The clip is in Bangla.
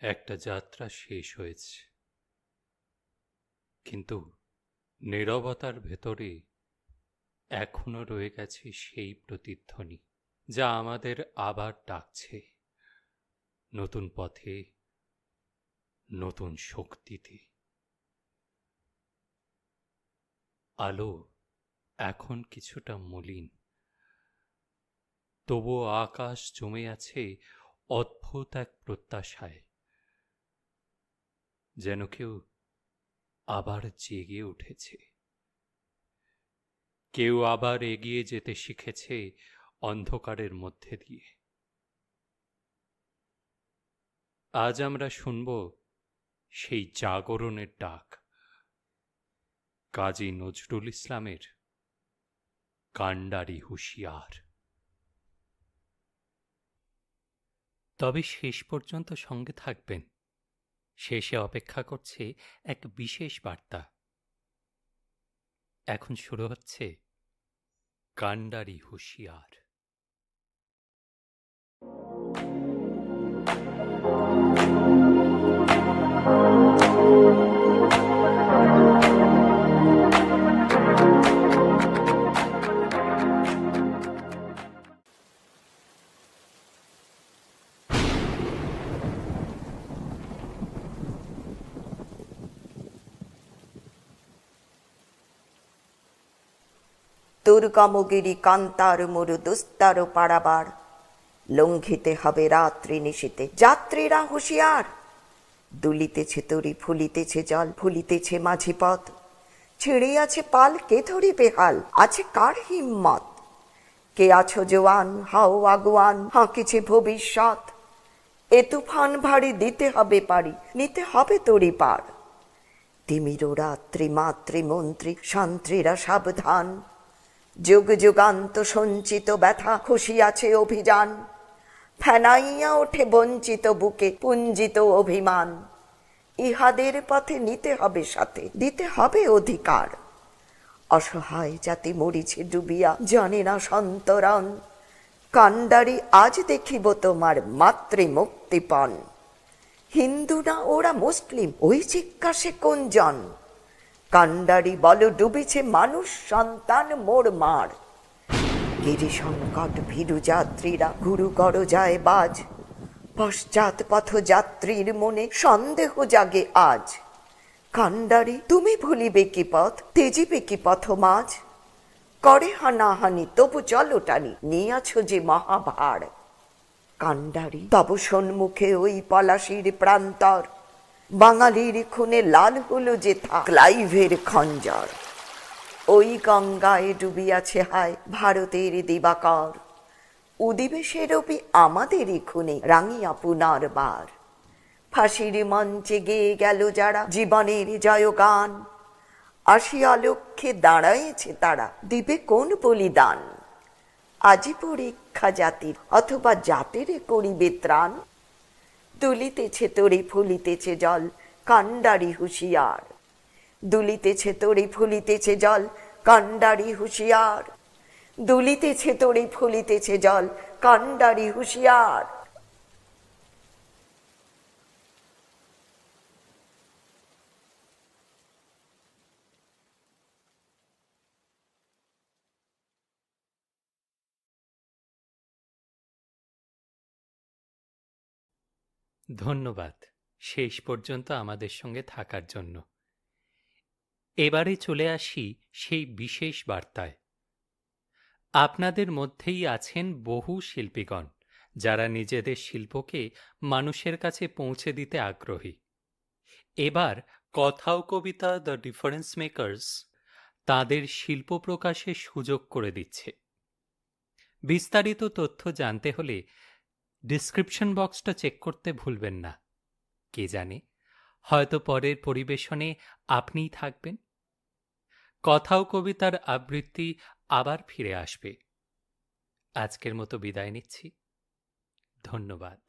একটা যাত্রা শেষ হয়েছে, কিন্তু নীরবতার ভেতরে এখনো রয়ে গেছে সেই প্রতিধ্বনি যা আমাদের আবার ডাকছে, নতুন পথে, নতুন শক্তিতে। আলো এখন কিছুটা মলিন, তবুও আকাশ জমে আছে অদ্ভুত এক প্রত্যাশায়, যেন কেউ আবার জেগে উঠেছে, কেউ আবার এগিয়ে যেতে শিখেছে অন্ধকারের মধ্যে দিয়ে। আজ আমরা শুনব সেই জাগরণের ডাক, কাজী নজরুল ইসলামের কান্ডারি হুঁশিয়ার। তবে শেষ পর্যন্ত সঙ্গে থাকবেন, শেষে অপেক্ষা করছে এক বিশেষ বার্তা। এখন শুরু হচ্ছে কান্ডারি হুঁশিয়ার। দুর্গমগিরি কান্তার মরু দুস্তার পাড়াবার, লঙ্ঘিতে হবে রাত্রি নিশীতে যাত্রীরা হুঁশিয়ার। দুলিতেছে তরি, ফুলিতেছে জল, ফুলিতেছে মাঝি পথ, ছিঁড়িয়াছে পাল, কে ধরিবে হাল, আছে কার হিম্মত? কে আছো জোয়ান, হাও আগুয়ান, হাঁকিছে ভবিষ্যৎ। এ তুফান ভারী দিতে হবে পারি, নিতে হবে তরি পার। তিমির রাত্রি মাতৃমন্ত্রী শান্ত্রীরা সাবধান, যুগ যুগান্ত সঞ্চিত ব্যথা খুশিয়াছে অভিযান। ফেনাইয়া ওঠে বঞ্চিত বুকে পুঞ্জিত অভিমান, ইহাদের পথে নিতে হবে সাথে, দিতে হবে অধিকার। অসহায় জাতি মরিছে ডুবিয়া, জানে না সন্তরণ, কান্ডারি আজ দেখিব তোমার মাতৃমুক্তিপণ। হিন্দু না ওরা মুসলিম, ওই জিজ্ঞাসে কোন জন? কান্ডারি বল ডুবিছে মানুষ সন্তান মোর মার। গিরি সংকট ভীরু যাত্রীরা গুরু গড় যায় বাজ, পশ্চাৎ পথ যাত্রীর মনে সন্দেহ জাগে আজ। কান্ডারি তুমি ভুলিবে কি পথ, তেজিবে কি পথ মাঝ? করে হানাহানি তবু চলো টানি, নিয়াছো যে মহাভার। কান্ডারি তব সন্মুখে ওই পলাশির প্রান্তর, বাঙালির খুনে লাল হলো যে ক্লাইভের খঞ্জর। ওই গঙ্গায় ডুবিয়াছে হায় ভারতের দিবাকর, উদিবে সে রবি আমাদেরই খুনে রাঙিয়া পুনর্বার। ফাঁসির মঞ্চে গেয়ে গেল যারা জীবনের জয়গান, আসিয়া লক্ষ্যে দাঁড়াইছে তারা, দিবে কোন বলিদান? আজি পরীক্ষা জাতির, অথবা জাতের করিবে ত্রাণ। দুলিতেছে তরি, ফুলিতেছে জল, কান্ডারি হুঁশিয়ার। দুলিতেছে তরি, ফুলিতেছে জল, কান্ডারি হুঁশিয়ার। দুলিতেছে তরি, ফুলিতেছে জল, কান্ডারি হুঁশিয়ার। ধন্যবাদ শেষ পর্যন্ত আমাদের সঙ্গে থাকার জন্য। এবারে চলে আসি সেই বিশেষ বার্তায়। আপনাদের মধ্যেই আছেন বহু শিল্পীগণ, যারা নিজেদের শিল্পকে মানুষের কাছে পৌঁছে দিতে আগ্রহী। এবার কথা ও কবিতা দ্য ডিফারেন্স মেকার্স তাদের শিল্প প্রকাশের সুযোগ করে দিচ্ছে। বিস্তারিত তথ্য জানতে হলে ডিসক্রিপশন বক্সটা চেক করতে ভুলবেন না। কে জানে, হয়তো পরের পরিবেশনে আপনিই থাকবেন। কথা ও কবিতার আবৃত্তি আবার ফিরে আসবে। আজকের মতো বিদায় নিচ্ছি। ধন্যবাদ।